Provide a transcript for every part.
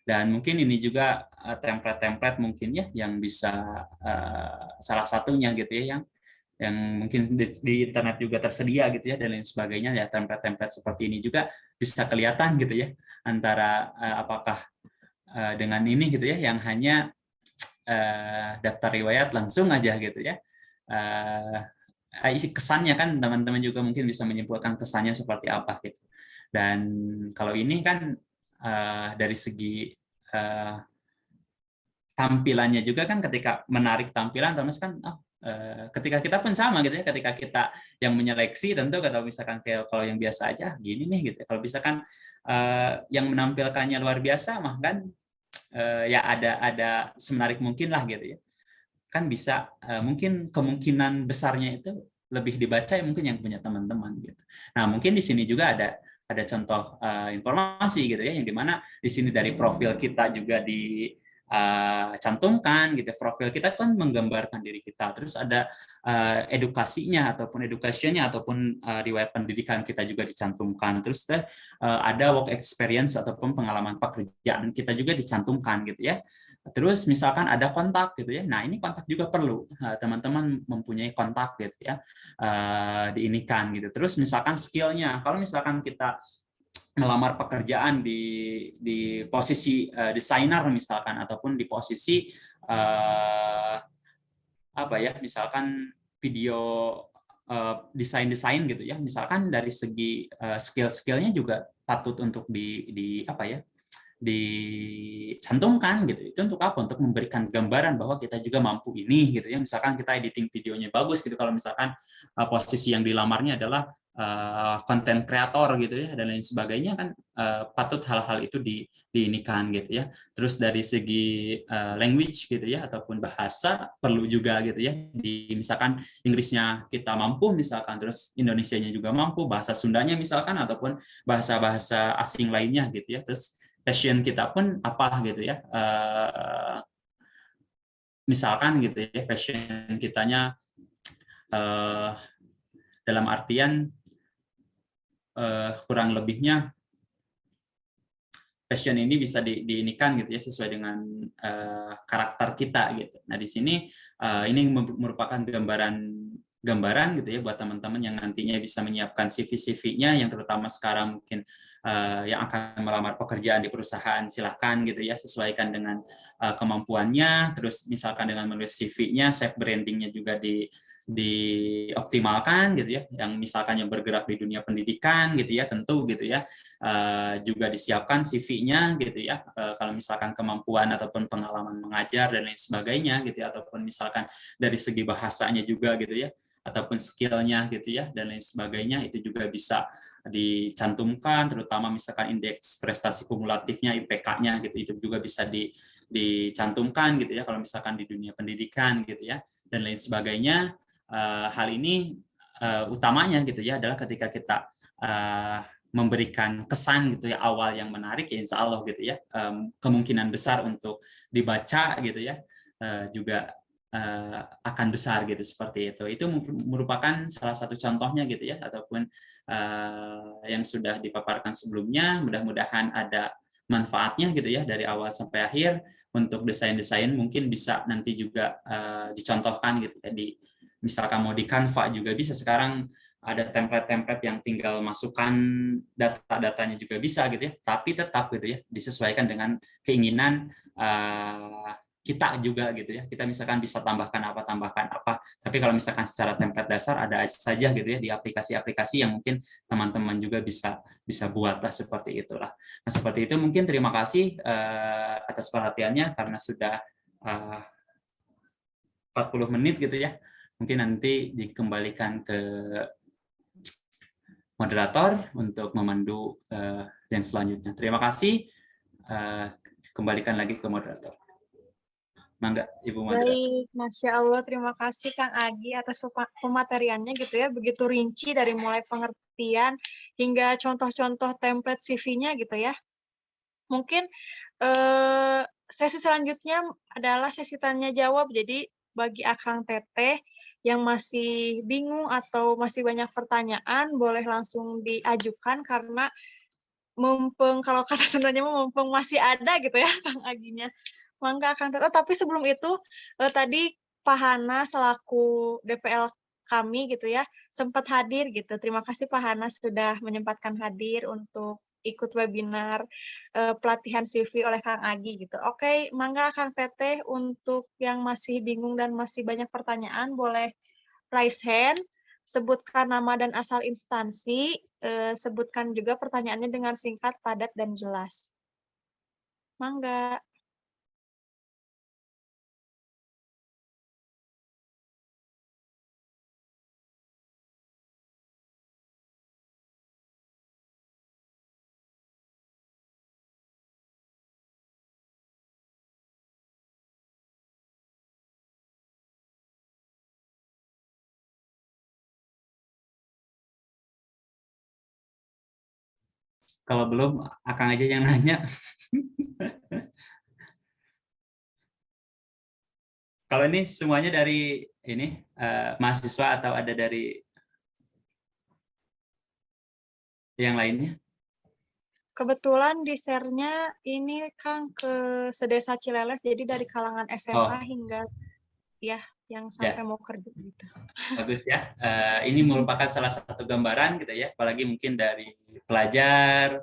Dan mungkin ini juga template-template mungkin ya yang bisa salah satunya gitu ya yang mungkin di internet juga tersedia gitu ya dan lain sebagainya ya template-template seperti ini juga bisa kelihatan gitu ya antara apakah dengan ini gitu ya yang hanya daftar riwayat langsung aja gitu ya isi kesannya kan teman-teman juga mungkin bisa menyimpulkan kesannya seperti apa gitu. Dan kalau ini kan dari segi tampilannya juga kan ketika menarik tampilan terus kan ketika kita pun sama gitu ya ketika kita yang menyeleksi tentu kalau misalkan kayak kalau yang biasa aja gini nih gitu kalau misalkan yang menampilkannya luar biasa mah kan ya ada semenarik mungkin lah gitu ya kan bisa mungkin kemungkinan besarnya itu lebih dibaca mungkin yang punya teman-teman gitu. Nah mungkin di sini juga ada contoh informasi gitu ya yang dimana di sini dari profil kita juga dicantumkan gitu. Profil kita kan menggambarkan diri kita. Terus ada edukasinya ataupun educationnya ataupun riwayat pendidikan kita juga dicantumkan. Terus ada work experience ataupun pengalaman pekerjaan kita juga dicantumkan gitu ya. Terus misalkan ada kontak gitu ya. Nah, ini kontak juga perlu teman-teman mempunyai kontak gitu ya. Diinikan gitu. Terus misalkan skillnya. Kalau misalkan kita melamar pekerjaan di posisi desainer misalkan ataupun di posisi apa ya misalkan video desain gitu ya misalkan dari segi skill-skillnya juga patut untuk di apa ya dicantumkan gitu. Itu untuk apa? Untuk memberikan gambaran bahwa kita juga mampu ini gitu ya. Misalkan kita editing videonya bagus gitu kalau misalkan posisi yang dilamarnya adalah konten kreator gitu ya dan lain sebagainya kan patut hal-hal itu diinikan gitu ya. Terus dari segi language gitu ya ataupun bahasa perlu juga gitu ya. Misalkan Inggrisnya kita mampu misalkan terus Indonesianya juga mampu, bahasa Sundanya misalkan ataupun bahasa-bahasa asing lainnya gitu ya. Terus passion kita pun apa gitu ya misalkan gitu ya passion kitanya dalam artian kurang lebihnya passion ini bisa diinikan gitu ya sesuai dengan karakter kita gitu. Nah di sini ini merupakan gambaran gitu ya buat teman-teman yang nantinya bisa menyiapkan CV-CV-nya yang terutama sekarang mungkin yang akan melamar pekerjaan di perusahaan silahkan gitu ya sesuaikan dengan kemampuannya terus misalkan dengan menulis CV-nya self branding-nya juga dioptimalkan gitu ya yang misalkan yang bergerak di dunia pendidikan gitu ya tentu gitu ya juga disiapkan CV-nya gitu ya kalau misalkan kemampuan ataupun pengalaman mengajar dan lain sebagainya gitu ya ataupun misalkan dari segi bahasanya juga gitu ya ataupun skill-nya gitu ya dan lain sebagainya itu juga bisa dicantumkan terutama misalkan indeks prestasi kumulatifnya IPK-nya gitu itu juga bisa dicantumkan gitu ya kalau misalkan di dunia pendidikan gitu ya dan lain sebagainya hal ini utamanya gitu ya adalah ketika kita memberikan kesan gitu ya awal yang menarik ya insya Allah gitu ya kemungkinan besar untuk dibaca gitu ya juga akan besar gitu seperti itu merupakan salah satu contohnya gitu ya ataupun yang sudah dipaparkan sebelumnya mudah-mudahan ada manfaatnya gitu ya dari awal sampai akhir untuk desain-desain mungkin bisa nanti juga dicontohkan gitu ya misalkan mau di Canva juga bisa sekarang ada template-template yang tinggal masukkan data-datanya juga bisa gitu ya tapi tetap gitu ya disesuaikan dengan keinginan kita juga gitu ya kita misalkan bisa tambahkan apa tapi kalau misalkan secara template dasar ada saja gitu ya di aplikasi-aplikasi yang mungkin teman-teman juga bisa buatlah seperti itulah nah seperti itu mungkin terima kasih atas perhatiannya karena sudah 40 menit gitu ya mungkin nanti dikembalikan ke moderator untuk memandu yang selanjutnya. Terima kasih. Kembalikan lagi ke moderator. Mangga, Ibu moderator. Baik, Masya Allah. Terima kasih Kang Agi atas pemateriannya gitu ya. Begitu rinci dari mulai pengertian hingga contoh-contoh template CV-nya gitu ya. Mungkin sesi selanjutnya adalah sesi tanya jawab. Jadi bagi Akang Teteh yang masih bingung atau masih banyak pertanyaan, boleh langsung diajukan karena mumpung kalau kata Sundanya mumpung masih ada gitu ya Kang Aginya. Mangga Kang Teteh. Tapi sebelum itu tadi Pak Hana selaku DPL kami gitu ya sempat hadir gitu. Terima kasih Pak Hana sudah menyempatkan hadir untuk ikut webinar pelatihan CV oleh Kang Agi gitu. Oke, mangga Kang Teteh untuk yang masih bingung dan masih banyak pertanyaan boleh raise hand, sebutkan nama dan asal instansi, sebutkan juga pertanyaannya dengan singkat, padat, dan jelas. Mangga. Kalau belum, Akang aja yang nanya. Kalau ini semuanya dari ini mahasiswa atau ada dari yang lainnya? Kebetulan di share-nya ini Kang ke Sedesa Cileles, jadi dari kalangan SMA Oh, hingga ya yang ya, sampai mau kerja gitu. bagus ya. Ini merupakan salah satu gambaran gitu ya, apalagi mungkin dari pelajar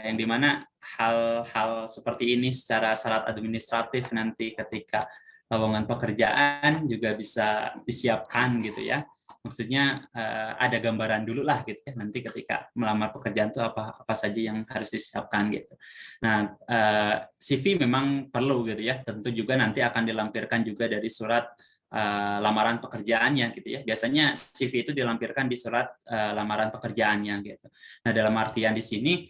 yang dimana hal-hal seperti ini secara syarat administratif nanti ketika lowongan pekerjaan juga bisa disiapkan gitu ya. Maksudnya ada gambaran dulu lah gitu ya. Nanti ketika melamar pekerjaan itu apa apa saja yang harus disiapkan gitu. Nah, CV memang perlu gitu ya. Tentu juga nanti akan dilampirkan juga dari surat lamaran pekerjaannya gitu ya. Biasanya CV itu dilampirkan di surat lamaran pekerjaannya gitu. Nah, dalam artian di sini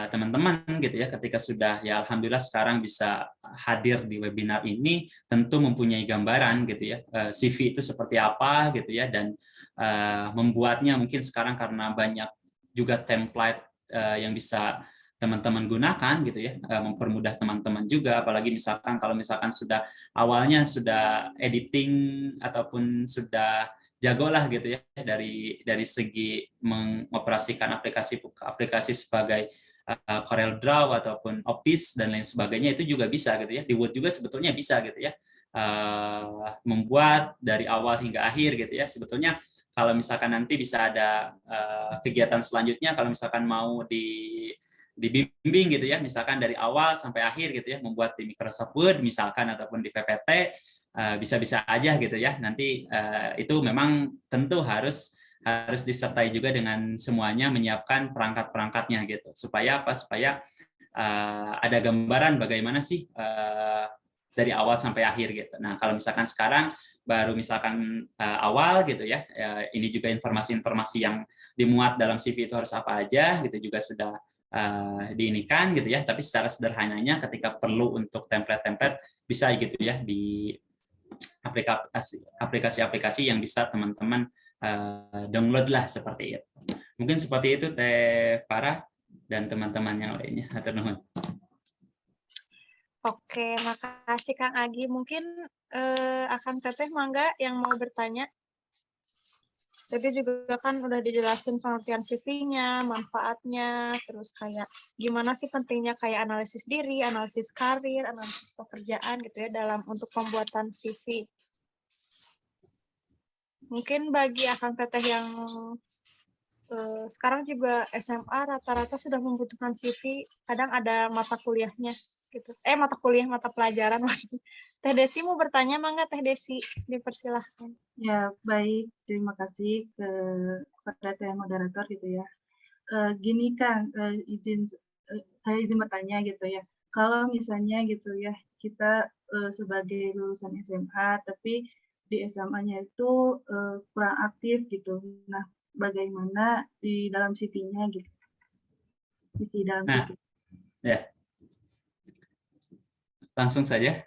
teman-teman gitu ya ketika sudah ya alhamdulillah sekarang bisa hadir di webinar ini tentu mempunyai gambaran gitu ya CV itu seperti apa gitu ya dan membuatnya mungkin sekarang karena banyak juga template yang bisa teman-teman gunakan gitu ya mempermudah teman-teman juga apalagi misalkan kalau misalkan sudah awalnya sudah editing ataupun sudah jago lah gitu ya dari segi mengoperasikan aplikasi sebagai Corel Draw ataupun Office dan lain sebagainya itu juga bisa gitu ya di Word juga sebetulnya bisa gitu ya membuat dari awal hingga akhir gitu ya sebetulnya kalau misalkan nanti bisa ada kegiatan selanjutnya kalau misalkan mau dibimbing gitu ya misalkan dari awal sampai akhir gitu ya membuat di Microsoft Word misalkan ataupun di PPT bisa-bisa aja gitu ya. Nanti itu memang tentu harus disertai juga dengan semuanya menyiapkan perangkat-perangkatnya gitu. Supaya apa? Supaya ada gambaran bagaimana sih dari awal sampai akhir gitu. Nah, kalau misalkan sekarang baru misalkan awal gitu ya, ini juga informasi-informasi yang dimuat dalam CV itu harus apa aja gitu juga sudah diinikan gitu ya. Tapi secara sederhananya ketika perlu untuk template-template bisa gitu ya di aplikasi-aplikasi yang bisa teman-teman download lah seperti itu. Mungkin seperti itu Teh Farah dan teman-teman yang lainnya. Hatur nuhun. Oke, makasih Kang Agi. Mungkin Akang Teteh mangga yang mau bertanya. Jadi juga kan udah dijelasin pengertian CV-nya, manfaatnya, terus kayak gimana sih pentingnya kayak analisis diri, analisis karir, analisis pekerjaan gitu ya dalam untuk pembuatan CV. Mungkin bagi Akang Teteh yang sekarang juga SMA rata-rata sudah membutuhkan CV, kadang ada mata kuliahnya gitu. Mata pelajaran maksudnya. Teh Desi mau bertanya, mangga Teh Desi, dipersilahkan. Ya, baik. Terima kasih kepada Teh Moderator gitu ya. Gini Kang, saya izin bertanya gitu ya. Kalau misalnya gitu ya, kita sebagai lulusan SMA, tapi di SMA-nya itu kurang aktif gitu. Nah, bagaimana di dalam CV-nya gitu? Isi dalam CV. Ya. Langsung saja.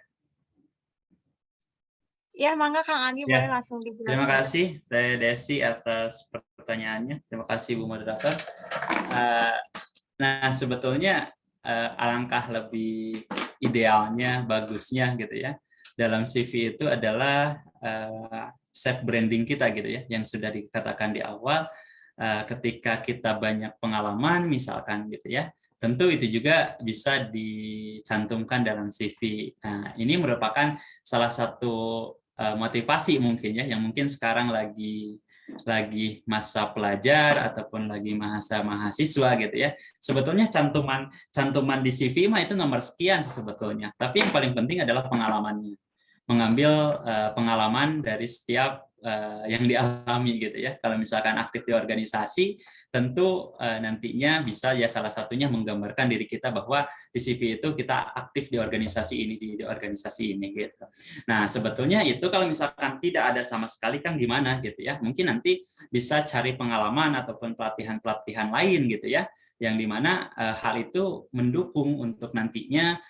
Ya, mangga Kang Agi boleh langsung dijelaskan. Terima kasih Teh Desi atas pertanyaannya. Terima kasih Bu Moderator. Nah, sebetulnya alangkah lebih idealnya, bagusnya gitu ya. Dalam CV itu adalah self branding kita gitu ya, yang sudah dikatakan di awal ketika kita banyak pengalaman misalkan gitu ya, tentu itu juga bisa dicantumkan dalam CV. Nah, ini merupakan salah satu motivasi mungkin ya, yang mungkin sekarang lagi masa pelajar ataupun lagi masa mahasiswa gitu ya. Sebetulnya cantuman di CV mah itu nomor sekian sebetulnya. Tapi yang paling penting adalah pengalamannya. Mengambil pengalaman dari setiap yang dialami gitu ya. Kalau misalkan aktif di organisasi, tentu nantinya bisa ya salah satunya menggambarkan diri kita bahwa di CV itu kita aktif di organisasi ini, di organisasi ini gitu. Nah, sebetulnya itu kalau misalkan tidak ada sama sekali kan gimana gitu ya. Mungkin nanti bisa cari pengalaman ataupun pelatihan-pelatihan lain gitu ya, yang dimana hal itu mendukung untuk nantinya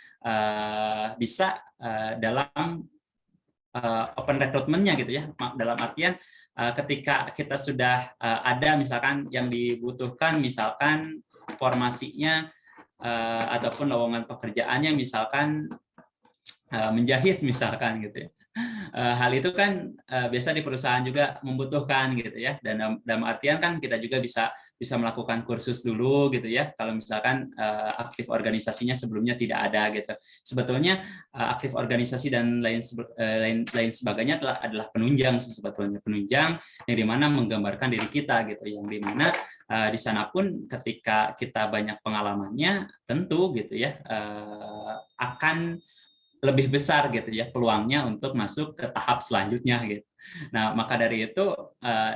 bisa dalam open recruitment-nya gitu ya, dalam artian ketika kita sudah ada misalkan yang dibutuhkan misalkan formasinya ataupun lowongan pekerjaannya misalkan menjahit misalkan gitu ya. Hal itu kan biasa di perusahaan juga membutuhkan gitu ya, dan dalam artian kan kita juga bisa melakukan kursus dulu gitu ya kalau misalkan aktif organisasinya sebelumnya tidak ada gitu. Sebetulnya aktif organisasi dan lain sebagainya adalah penunjang sebetulnya, penunjang yang dimana menggambarkan diri kita gitu, yang dimana di sana pun ketika kita banyak pengalamannya tentu gitu ya akan lebih besar gitu ya peluangnya untuk masuk ke tahap selanjutnya gitu. Nah, maka dari itu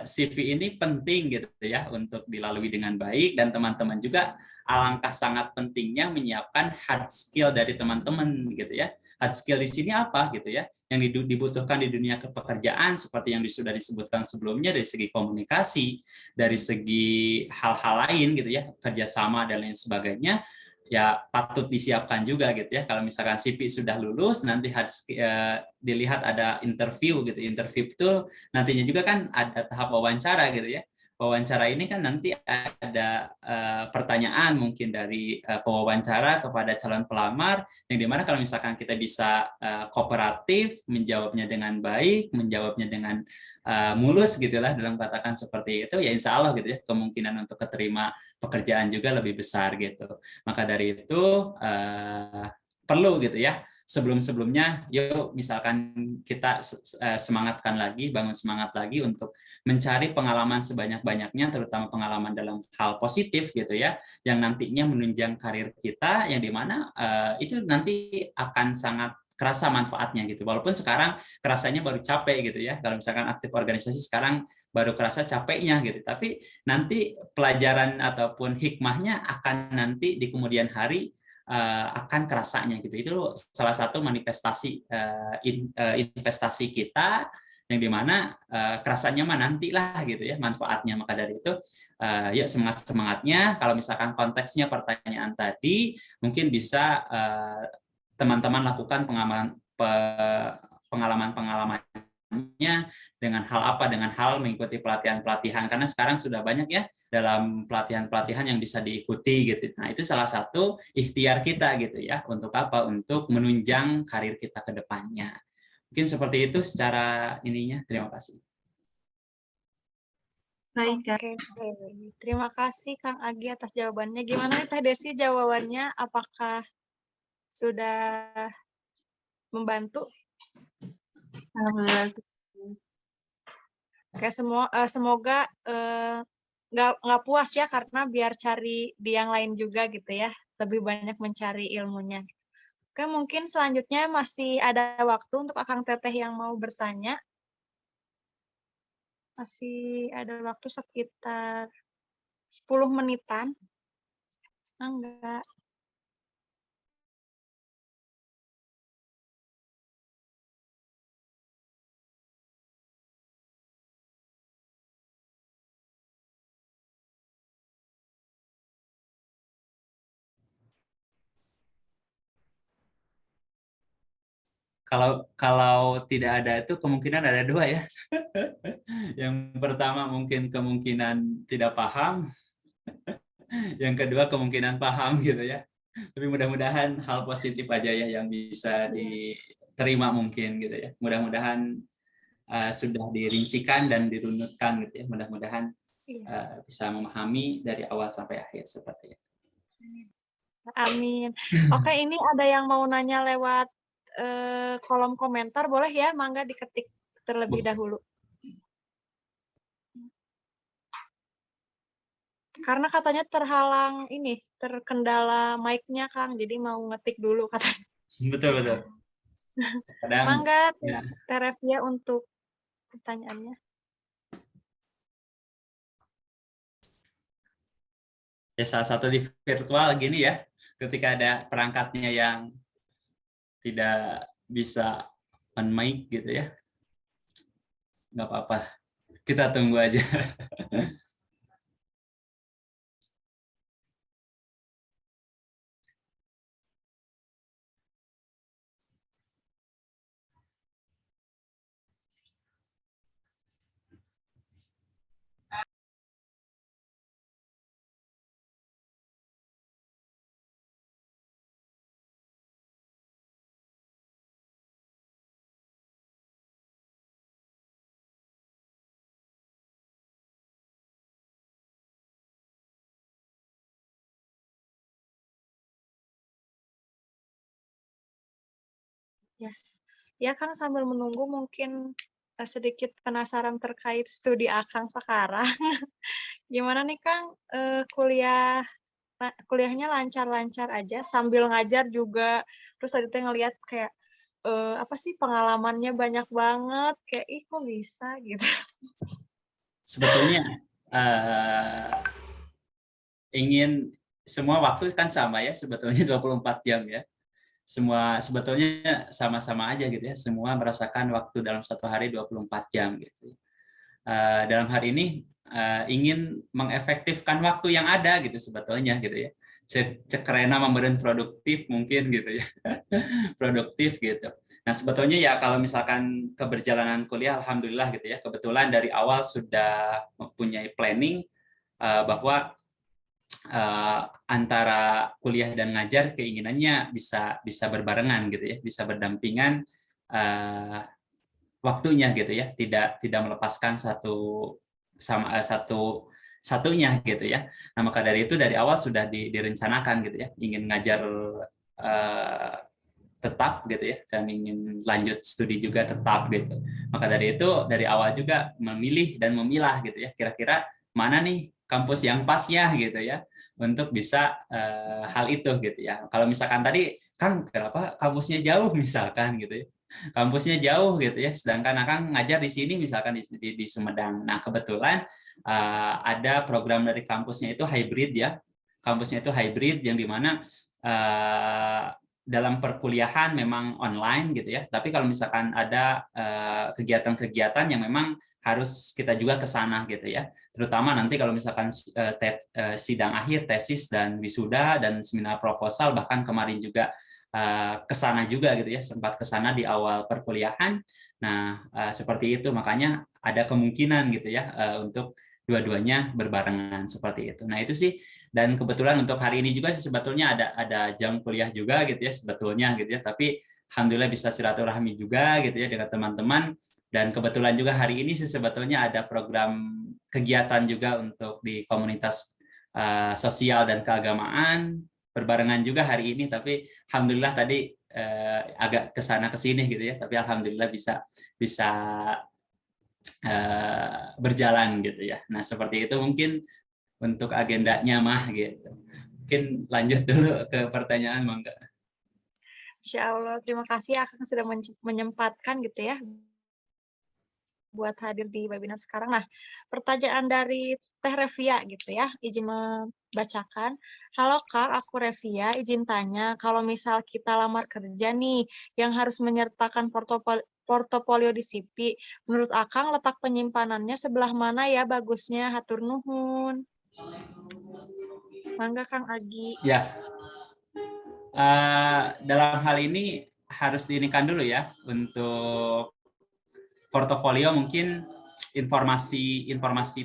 CV ini penting gitu ya untuk dilalui dengan baik, dan teman-teman juga alangkah sangat pentingnya menyiapkan hard skill dari teman-teman gitu ya. Hard skill di sini apa gitu ya? Yang dibutuhkan di dunia pekerjaan seperti yang sudah disebutkan sebelumnya, dari segi komunikasi, dari segi hal-hal lain gitu ya, kerjasama dan lain sebagainya, ya patut disiapkan juga gitu ya. Kalau misalkan CV sudah lulus, nanti harus dilihat ada interview gitu. Interview itu nantinya juga kan ada tahap wawancara gitu ya. Wawancara ini kan nanti ada pertanyaan mungkin dari pewawancara kepada calon pelamar, yang dimana kalau misalkan kita bisa kooperatif, menjawabnya dengan baik, menjawabnya dengan mulus gitulah dalam katakan seperti itu, ya insya Allah gitu ya kemungkinan untuk keterima pekerjaan juga lebih besar gitu. Maka dari itu perlu gitu ya, sebelum-sebelumnya yuk misalkan kita semangatkan lagi, bangun semangat lagi untuk mencari pengalaman sebanyak-banyaknya, terutama pengalaman dalam hal positif gitu ya, yang nantinya menunjang karir kita, yang dimana itu nanti akan sangat kerasa manfaatnya gitu. Walaupun sekarang kerasanya baru capek gitu ya, kalau misalkan aktif organisasi sekarang baru kerasa capeknya gitu, tapi nanti pelajaran ataupun hikmahnya akan nanti di kemudian hari akan kerasanya gitu. Itu salah satu manifestasi investasi kita, yang dimana kerasanya mah nantilah gitu ya manfaatnya. Maka dari itu yuk semangatnya. Kalau misalkan konteksnya pertanyaan tadi, mungkin bisa teman-teman lakukan pengalaman-pengalamannya dengan hal apa? Dengan hal mengikuti pelatihan-pelatihan, karena sekarang sudah banyak ya dalam pelatihan-pelatihan yang bisa diikuti gitu. Nah, itu salah satu ikhtiar kita gitu ya. Untuk apa? Untuk menunjang karir kita ke depannya. Mungkin seperti itu secara ininya. Terima kasih. Baik, Kak. Oke, terima kasih Kang Agi atas jawabannya. Gimana Teh Desi jawabannya? Apakah sudah membantu? Alhamdulillah. Oke, semoga nggak puas ya, karena biar cari di yang lain juga gitu ya, lebih banyak mencari ilmunya. Oke, mungkin selanjutnya masih ada waktu untuk Akang Teteh yang mau bertanya. Masih ada waktu sekitar 10 menitan. Enggak. Kalau tidak ada itu kemungkinan ada dua ya. Yang pertama mungkin kemungkinan tidak paham, yang kedua kemungkinan paham gitu ya. Tapi mudah-mudahan hal positif aja ya yang bisa diterima mungkin gitu ya. Mudah-mudahan sudah dirincikan dan dirunutkan gitu ya. Mudah-mudahan bisa memahami dari awal sampai akhir seperti itu. Amin. Oke, ini ada yang mau nanya lewat kolom komentar, boleh ya? Mangga diketik terlebih dahulu. Karena katanya terkendala mic-nya Kang, jadi mau ngetik dulu katanya. Betul. Kadang, Mangga, ya. Terevia untuk pertanyaannya. Ya salah satu di virtual gini ya, ketika ada perangkatnya yang tidak bisa on mic gitu ya, nggak apa-apa, kita tunggu aja. Ya Kang, sambil menunggu mungkin sedikit penasaran terkait studi Akang sekarang. Gimana nih Kang, kuliahnya lancar-lancar aja sambil ngajar juga, terus tadi teh ngelihat kayak apa sih pengalamannya banyak banget, kayak ih kok bisa gitu. Sebetulnya ingin semua waktu kan sama ya, sebetulnya 24 jam ya. Semua sebetulnya sama-sama aja gitu ya, semua merasakan waktu dalam satu hari 24 jam gitu. Dalam hari ini ingin mengefektifkan waktu yang ada gitu sebetulnya gitu ya. Cekrena memberi produktif mungkin gitu ya. Produktif gitu. Nah, sebetulnya ya kalau misalkan keberjalanan kuliah alhamdulillah gitu ya. Kebetulan dari awal sudah mempunyai planning bahwa antara kuliah dan ngajar keinginannya bisa berbarengan gitu ya, bisa berdampingan waktunya gitu ya, tidak melepaskan satunya gitu ya. Nah, maka dari itu dari awal sudah direncanakan gitu ya, ingin ngajar tetap gitu ya, dan ingin lanjut studi juga tetap gitu. Maka dari itu dari awal juga memilih dan memilah gitu ya, kira-kira mana nih kampus yang pasnya gitu ya untuk bisa hal itu gitu ya. Kalau misalkan tadi kan kenapa kampusnya jauh misalkan gitu ya, kampusnya jauh gitu ya, sedangkan akan ngajar di sini misalkan di Sumedang. Nah, kebetulan ada program dari kampusnya itu hybrid ya, kampusnya itu hybrid yang dimana dalam perkuliahan memang online gitu ya, tapi kalau misalkan ada kegiatan-kegiatan yang memang harus kita juga ke sana gitu ya, terutama nanti kalau misalkan sidang akhir, tesis dan wisuda dan seminar proposal, bahkan kemarin juga ke sana juga gitu ya, sempat ke sana di awal perkuliahan. Nah, seperti itu, makanya ada kemungkinan gitu ya untuk dua-duanya berbarengan seperti itu. Nah, itu sih. Dan kebetulan untuk hari ini juga sih sebetulnya ada jam kuliah juga gitu ya sebetulnya gitu ya, tapi alhamdulillah bisa silaturahmi juga gitu ya dengan teman-teman. Dan kebetulan juga hari ini sih sebetulnya ada program kegiatan juga untuk di komunitas sosial dan keagamaan berbarengan juga hari ini, tapi alhamdulillah tadi agak kesana kesini gitu ya, tapi alhamdulillah bisa berjalan gitu ya. Nah, seperti itu mungkin untuk agendanya mah gitu. Mungkin lanjut dulu ke pertanyaan, Mangga. Insya Allah, terima kasih Akang sudah menyempatkan gitu ya buat hadir di webinar sekarang. Nah, pertanyaan dari Teh Revia gitu ya, izin membacakan. Halo Kak, aku Revia, izin tanya, kalau misal kita lamar kerja nih, yang harus menyertakan portofolio di CV, menurut Akang letak penyimpanannya sebelah mana ya bagusnya? Hatur nuhun. Mangga Kang Agi. Ya, dalam hal ini harus diinikan dulu ya untuk portofolio, mungkin informasi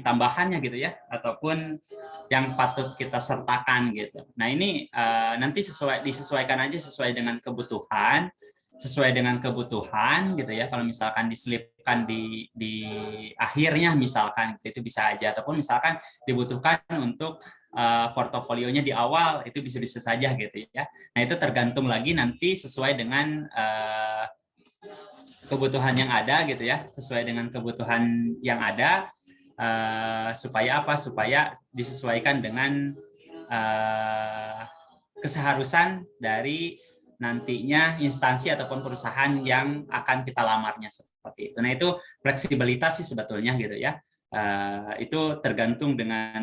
tambahannya gitu ya, ataupun yang patut kita sertakan gitu. Nah, ini nanti disesuaikan aja sesuai dengan kebutuhan, sesuai dengan kebutuhan gitu ya. Kalau misalkan diselipkan di akhirnya misalkan itu bisa aja, ataupun misalkan dibutuhkan untuk portofolionya di awal, itu bisa-bisa saja gitu ya. Nah itu tergantung lagi nanti sesuai dengan kebutuhan yang ada gitu ya, sesuai dengan kebutuhan yang ada, supaya apa? Supaya disesuaikan dengan keseharusan dari nantinya instansi ataupun perusahaan yang akan kita lamarnya seperti itu. Nah itu fleksibilitas sih sebetulnya gitu ya. Itu tergantung dengan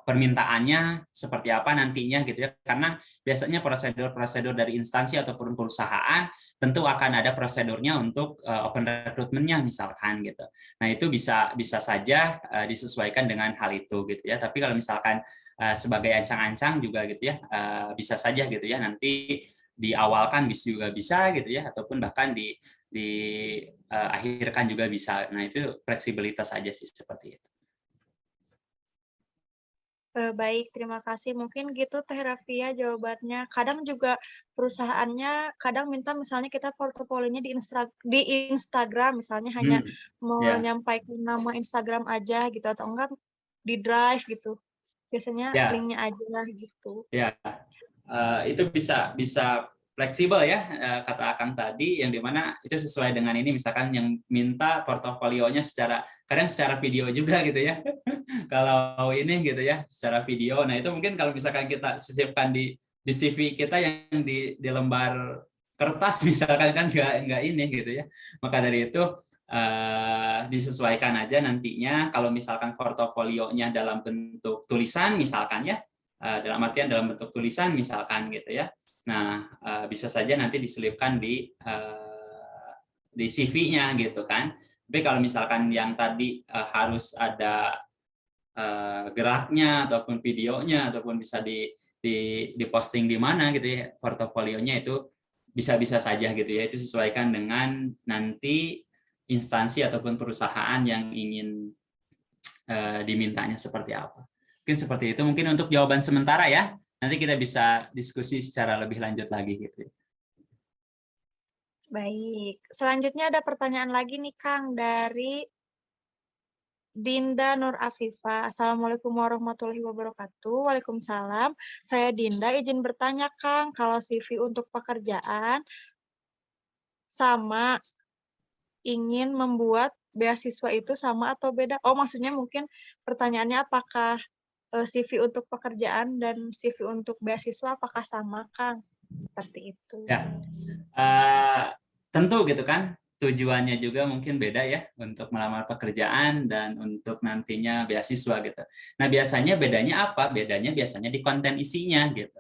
permintaannya seperti apa nantinya gitu ya. Karena biasanya prosedur-prosedur dari instansi ataupun perusahaan tentu akan ada prosedurnya untuk open recruitment-nya misalkan gitu. Nah itu bisa saja disesuaikan dengan hal itu gitu ya. Tapi kalau misalkan sebagai ancang-ancang juga gitu ya, bisa saja gitu ya nanti diawalkan juga bisa gitu ya, ataupun bahkan akhirkan juga bisa. Nah itu fleksibilitas aja sih seperti itu. Baik, terima kasih. Mungkin gitu Teh Rafia jawabannya. Kadang juga perusahaannya kadang minta misalnya kita portofolionya di Instagram misalnya hanya Ya, menyampaikan nama Instagram aja gitu atau enggak di Drive gitu. Biasanya ya, linknya aja gitu. ya. Itu bisa fleksibel ya, kata Akang tadi, yang dimana itu sesuai dengan ini, misalkan yang minta portofolionya kadang secara video juga gitu ya. Kalau ini gitu ya, secara video. Nah itu mungkin kalau misalkan kita sisipkan di CV kita yang di lembar kertas misalkan, kan nggak ini gitu ya. Maka dari itu disesuaikan aja nantinya. Kalau misalkan portofolionya dalam bentuk tulisan misalkan ya, dalam artian dalam bentuk tulisan misalkan gitu ya. Nah, bisa saja nanti diselipkan di CV-nya gitu kan. Tapi kalau misalkan yang tadi harus ada geraknya ataupun videonya ataupun bisa di posting di mana gitu ya portofolionya, itu bisa saja gitu ya. Itu sesuaikan dengan nanti instansi ataupun perusahaan yang ingin dimintanya seperti apa. Mungkin seperti itu, mungkin untuk jawaban sementara ya. Nanti kita bisa diskusi secara lebih lanjut lagi gitu. Baik. Selanjutnya ada pertanyaan lagi nih Kang dari Dinda Nur Afifah. Assalamualaikum warahmatullahi wabarakatuh. Waalaikumsalam. Saya Dinda, izin bertanya Kang, kalau CV untuk pekerjaan sama ingin membuat beasiswa itu sama atau beda? Oh, maksudnya mungkin pertanyaannya apakah CV untuk pekerjaan dan CV untuk beasiswa apakah sama, Kang? Seperti itu. Ya, tentu gitu kan, tujuannya juga mungkin beda ya untuk melamar pekerjaan dan untuk nantinya beasiswa gitu. Nah biasanya bedanya apa? Bedanya biasanya di konten isinya gitu.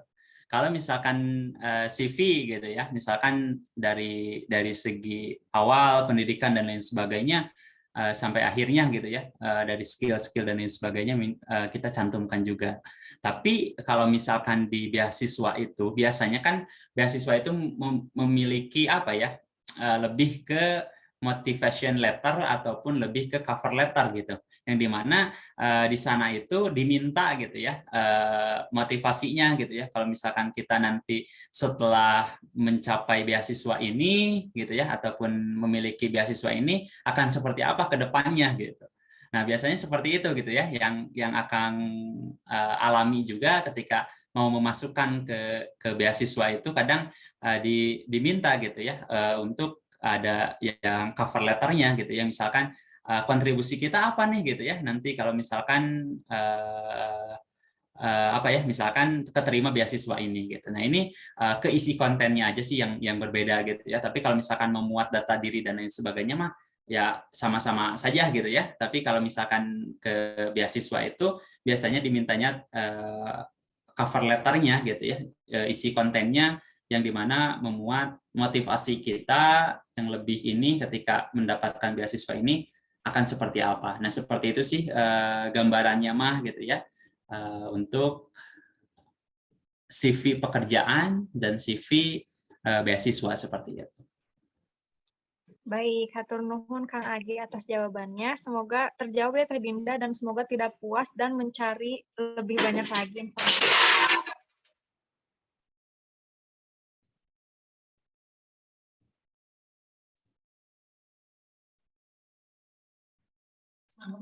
Kalau misalkan CV gitu ya, misalkan dari segi awal pendidikan dan lain sebagainya sampai akhirnya gitu ya, dari skill-skill dan lain sebagainya kita cantumkan juga. Tapi kalau misalkan di beasiswa itu biasanya kan beasiswa itu memiliki apa ya, lebih ke motivation letter ataupun lebih ke cover letter gitu, yang dimana di sana itu diminta gitu ya motivasinya gitu ya. Kalau misalkan kita nanti setelah mencapai beasiswa ini gitu ya, ataupun memiliki beasiswa ini akan seperti apa ke depannya gitu. Nah biasanya seperti itu gitu ya, yang akan alami juga ketika mau memasukkan ke beasiswa itu, kadang diminta gitu ya untuk ada yang cover letternya gitu ya, misalkan kontribusi kita apa nih gitu ya nanti kalau misalkan apa ya, misalkan keterima beasiswa ini gitu. Nah ini keisi kontennya aja sih yang berbeda gitu ya. Tapi kalau misalkan memuat data diri dan lain sebagainya mah ya sama-sama saja gitu ya. Tapi kalau misalkan ke beasiswa itu biasanya dimintanya cover letternya gitu ya, isi kontennya yang dimana memuat motivasi kita yang lebih ini ketika mendapatkan beasiswa ini akan seperti apa. Nah seperti itu sih gambarannya mah gitu ya, untuk CV pekerjaan dan CV beasiswa seperti itu. Baik, hatur nuhun Kang Agi atas jawabannya. Semoga terjawab ya Teh Dinda dan semoga tidak puas dan mencari lebih banyak lagi informasi.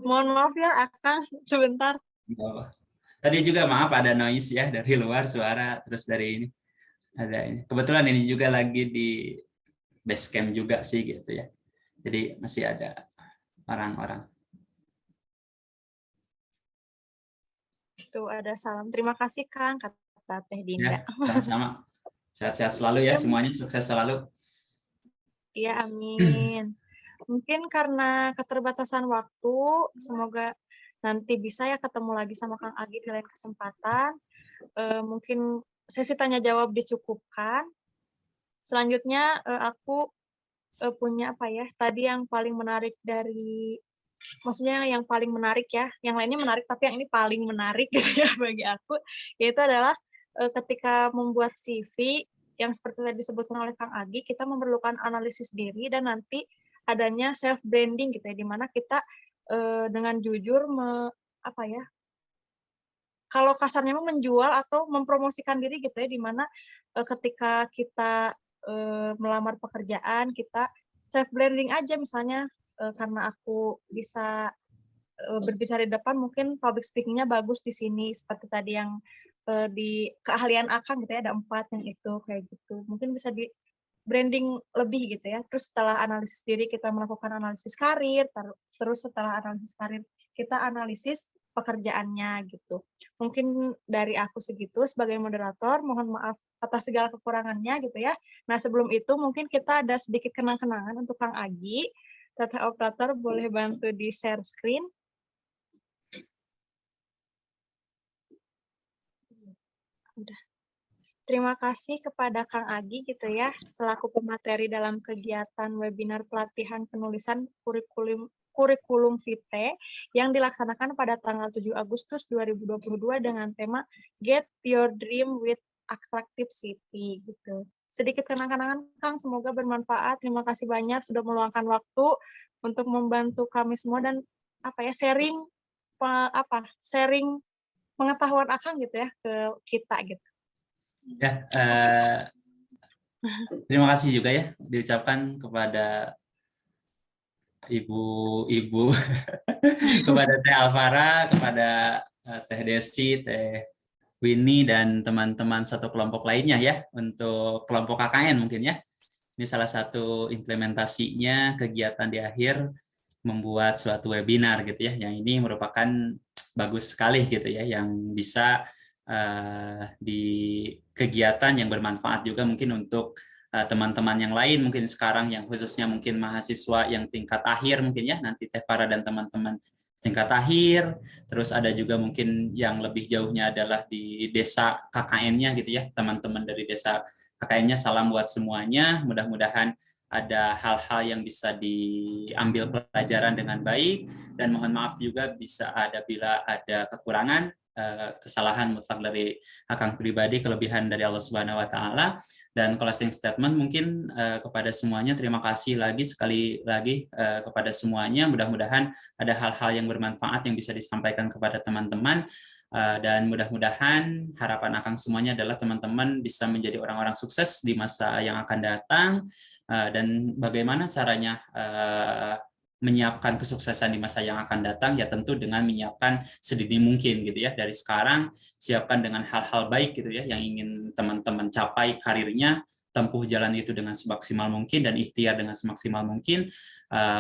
Mohon maaf ya, Akang, sebentar. Oh. Tadi juga maaf ada noise ya dari luar suara, terus dari ini ada ini. Kebetulan ini juga lagi di base camp juga sih gitu ya. Jadi masih ada orang-orang. Tuh ada salam. Terima kasih, Kang, kata Teh Dinda. Ya, sama-sama. Sehat-sehat selalu ya Ya, semuanya, sukses selalu. iya, amin. Mungkin karena keterbatasan waktu, semoga nanti bisa ya ketemu lagi sama Kang Agi di lain kesempatan. Mungkin sesi tanya jawab dicukupkan. Selanjutnya aku punya apa ya? Tadi yang paling menarik dari, maksudnya yang paling menarik ya. Yang lainnya menarik, tapi yang ini paling menarik gitu ya bagi aku, yaitu adalah ketika membuat CV yang seperti tadi disebutkan oleh Kang Agi, kita memerlukan analisis diri dan nanti adanya self branding gitu ya, di mana kita dengan jujur apa ya? Kalau kasarnya menjual atau mempromosikan diri gitu ya, di mana ketika kita melamar pekerjaan, kita self branding aja misalnya karena aku bisa berbicara di depan, mungkin public speaking-nya bagus di sini seperti tadi yang di keahlian Akang gitu ya, ada 4 yang itu kayak gitu. Mungkin bisa di branding lebih gitu ya. Terus setelah analisis diri kita melakukan analisis karir, terus setelah analisis karir kita analisis pekerjaannya gitu. Mungkin dari aku segitu sebagai moderator, mohon maaf atas segala kekurangannya gitu ya. Nah, sebelum itu mungkin kita ada sedikit kenang-kenangan untuk Kang Agi. Teteh operator boleh bantu di share screen. Udah. Terima kasih kepada Kang Agi gitu ya, selaku pemateri dalam kegiatan webinar pelatihan penulisan kurikulum Vitae yang dilaksanakan pada tanggal 7 Agustus 2022 dengan tema Get Your Dream with Attractive City gitu. Sedikit kenang-kenangan Kang, semoga bermanfaat. Terima kasih banyak sudah meluangkan waktu untuk membantu kami semua dan apa ya sharing pengetahuan Akang gitu ya ke kita gitu. Ya, terima kasih juga ya diucapkan kepada ibu-ibu, kepada Teh Alvara, kepada Teh Desi, Teh Winnie, dan teman-teman satu kelompok lainnya ya, untuk kelompok KKN mungkin ya. Ini salah satu implementasinya kegiatan di akhir membuat suatu webinar gitu ya, yang ini merupakan bagus sekali gitu ya, yang bisa di kegiatan yang bermanfaat juga mungkin untuk teman-teman yang lain mungkin sekarang, yang khususnya mungkin mahasiswa yang tingkat akhir mungkin ya, nanti Teh Farah dan teman-teman tingkat akhir, terus ada juga mungkin yang lebih jauhnya adalah di desa KKN-nya gitu ya, teman-teman dari desa KKN-nya, salam buat semuanya, mudah-mudahan ada hal-hal yang bisa diambil pelajaran dengan baik, dan mohon maaf juga bisa ada bila ada kekurangan, kesalahan mutlak dari Akang pribadi, kelebihan dari Allah Subhanahu wa taala. Dan closing statement mungkin kepada semuanya, terima kasih lagi sekali lagi kepada semuanya. Mudah-mudahan ada hal-hal yang bermanfaat yang bisa disampaikan kepada teman-teman, dan mudah-mudahan harapan Akang semuanya adalah teman-teman bisa menjadi orang-orang sukses di masa yang akan datang. Dan bagaimana caranya menyiapkan kesuksesan di masa yang akan datang, ya tentu dengan menyiapkan sedini mungkin gitu ya, dari sekarang siapkan dengan hal-hal baik gitu ya yang ingin teman-teman capai karirnya, tempuh jalan itu dengan semaksimal mungkin dan ikhtiar dengan semaksimal mungkin.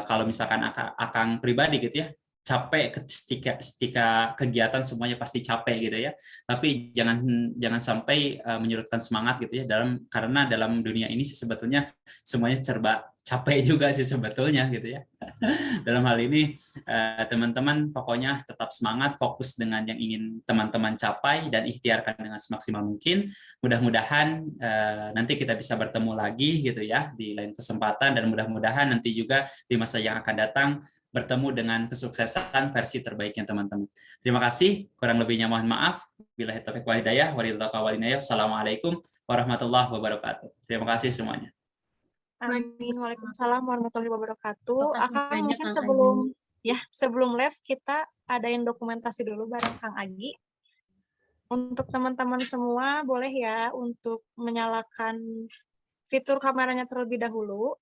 Kalau misalkan Akang pribadi gitu ya, capek ketika kegiatan semuanya pasti capek gitu ya, tapi jangan sampai menyurutkan semangat gitu ya, karena dalam dunia ini sebetulnya semuanya serba capek juga sih sebetulnya gitu ya. Dalam hal ini teman-teman pokoknya tetap semangat, fokus dengan yang ingin teman-teman capai dan ikhtiarkan dengan semaksimal mungkin. Mudah-mudahan nanti kita bisa bertemu lagi gitu ya di lain kesempatan, dan mudah-mudahan nanti juga di masa yang akan datang bertemu dengan kesuksesan versi terbaiknya teman-teman. Terima kasih, kurang lebihnya mohon maaf. Billahi taufiq wal hidayah, wassalamualaikum warahmatullahi wabarakatuh. Terima kasih semuanya. Amin. Waalaikumsalam warahmatullahi wabarakatuh. Terima kasih Akang banyak, mungkin Kang Agi. sebelum live kita adain dokumentasi dulu bareng Kang Agi. Untuk teman-teman semua boleh ya untuk menyalakan fitur kameranya terlebih dahulu.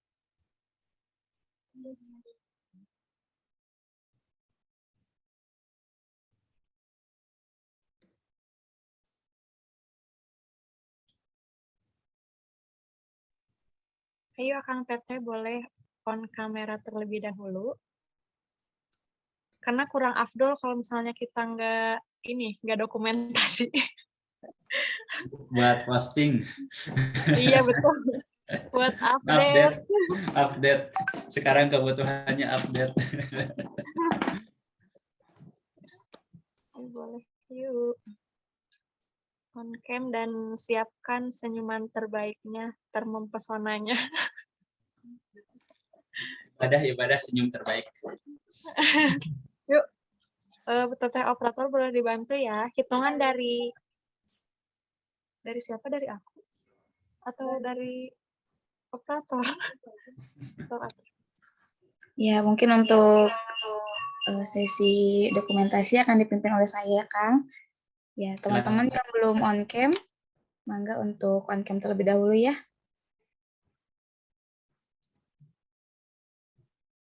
Ayo Kang Teteh boleh on kamera terlebih dahulu. Karena kurang afdol kalau misalnya kita nggak dokumentasi. Buat posting, Iya betul. Buat update. update. Sekarang kebutuhannya update. Boleh. Yuk. On cam dan siapkan senyuman terbaiknya, termempesonanya. Ibadah senyum terbaik. Yuk. Teteh operator boleh dibantu ya. Hitungan dari siapa? Dari aku? Atau dari operator? Ya, mungkin untuk sesi dokumentasi akan dipimpin oleh saya, Kang. Ya, teman-teman yang belum on cam, mangga untuk on cam terlebih dahulu ya.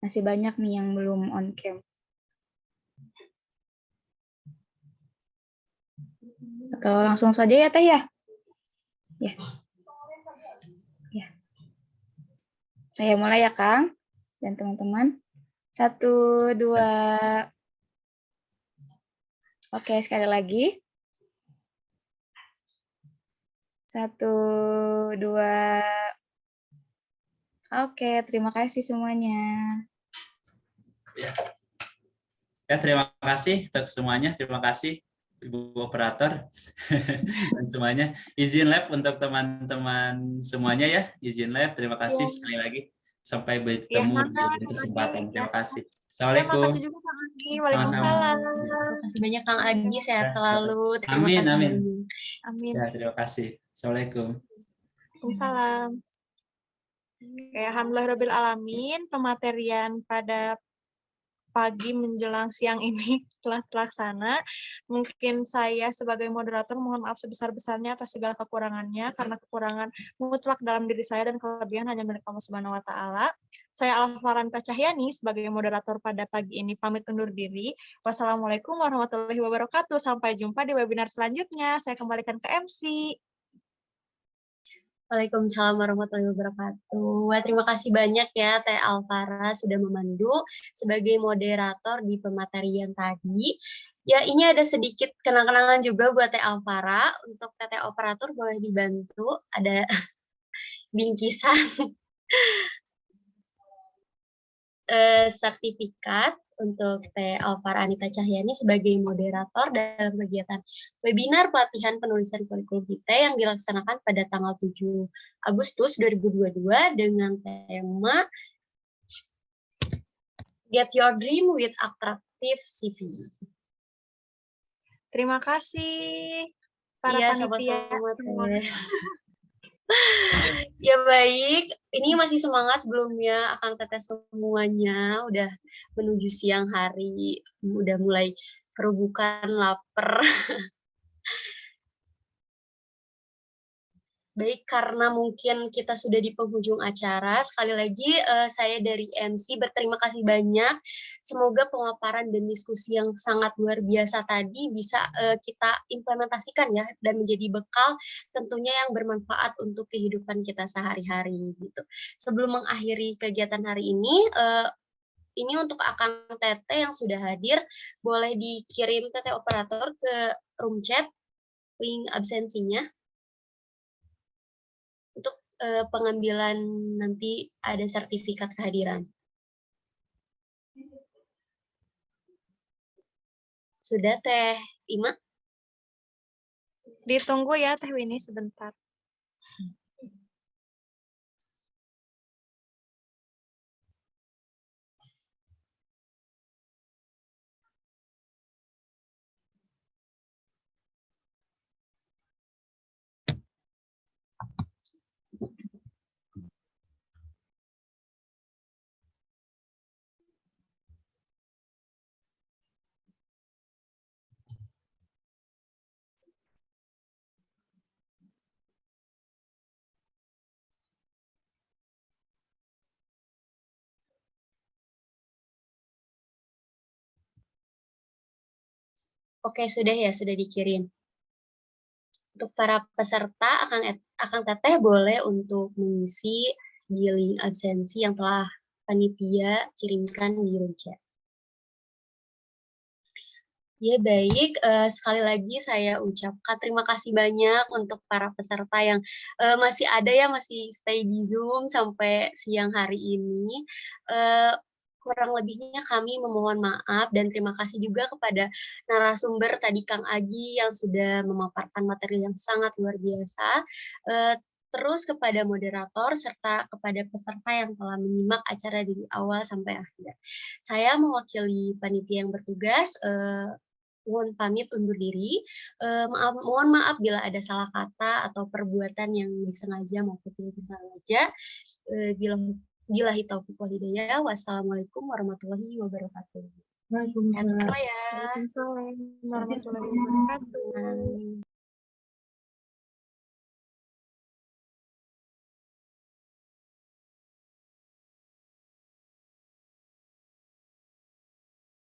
Masih banyak nih yang belum on cam. Atau langsung saja ya, Teh ya? Ya. Ya. Saya mulai ya, Kang. Dan teman-teman. 1, 2. Oke, sekali lagi. 1, 2. Oke, terima kasih semuanya. Ya, terima kasih untuk semuanya. Terima kasih Ibu Operator dan semuanya. Izin live untuk teman-teman semuanya ya. Izin live. Terima kasih sekali lagi. Sampai bertemu di lain kesempatan. Terima kasih. Assalamualaikum. Terima kasih juga Kang Agi. Sama-sama. Waalaikumsalam. Terima kasih banyak Kang Agi, sehat selalu. Terima Amin, kasih. amin. Amin. Ya, terima kasih. Assalamualaikum. Waalaikumsalam. Alhamdulillahirabbil alamin, pematerian pada pagi menjelang siang ini telah terlaksana. Mungkin saya sebagai moderator mohon maaf sebesar-besarnya atas segala kekurangannya, karena kekurangan mutlak dalam diri saya dan kelebihan hanya milik Allah Subhanahu wa taala. Saya Alfaranka Cahyani sebagai moderator pada pagi ini pamit undur diri. Wassalamualaikum warahmatullahi wabarakatuh. Sampai jumpa di webinar selanjutnya. Saya kembalikan ke MC. Waalaikumsalam warahmatullahi wabarakatuh. Wah, terima kasih banyak ya Teh Alvara sudah memandu sebagai moderator di pematerian tadi. Ya, ini ada sedikit kenang-kenangan juga buat Teh Alvara. Untuk Teh Operator boleh dibantu, ada bingkisan sertifikat untuk Teh Alvara Anita Cahyani sebagai moderator dalam kegiatan webinar pelatihan penulisan kurikulum kita yang dilaksanakan pada tanggal 7 Agustus 2022 dengan tema Get Your Dream with Attractive CV. Terima kasih para Iya, panitia. sama-sama, Teh. Ya baik, ini masih semangat belum ya Akang Teteh semuanya, udah menuju siang hari, udah mulai kerubukan, lapar. Baik, karena mungkin kita sudah di penghujung acara, sekali lagi saya dari MC berterima kasih banyak. Semoga pemaparan dan diskusi yang sangat luar biasa tadi bisa kita implementasikan ya, dan menjadi bekal tentunya yang bermanfaat untuk kehidupan kita sehari-hari gitu. Sebelum mengakhiri kegiatan hari ini untuk Akang Teteh yang sudah hadir, boleh dikirim Teteh Operator ke room chat, link absensinya. Untuk pengambilan nanti ada sertifikat kehadiran. Sudah Teh Ima? Ditunggu ya Teh Winnie sebentar. Oke, sudah ya, sudah dikirim. Untuk para peserta, Akang Teteh boleh untuk mengisi di link absensi yang telah panitia kirimkan di grup chat. Ya baik, sekali lagi saya ucapkan terima kasih banyak untuk para peserta yang masih ada ya, masih stay di Zoom sampai siang hari ini. Kurang lebihnya kami memohon maaf dan terima kasih juga kepada narasumber tadi Kang Agi yang sudah memaparkan materi yang sangat luar biasa. Terus kepada moderator serta kepada peserta yang telah menyimak acara dari awal sampai akhir. Saya mewakili panitia yang bertugas, mohon pamit undur diri. Mohon maaf bila ada salah kata atau perbuatan yang disengaja maupun tidak disengaja. Billahi taufiq wal hidayah. Wassalamualaikum warahmatullahi wabarakatuh. Sehat semua ya. Waalaikumsalam warahmatullahi wabarakatuh.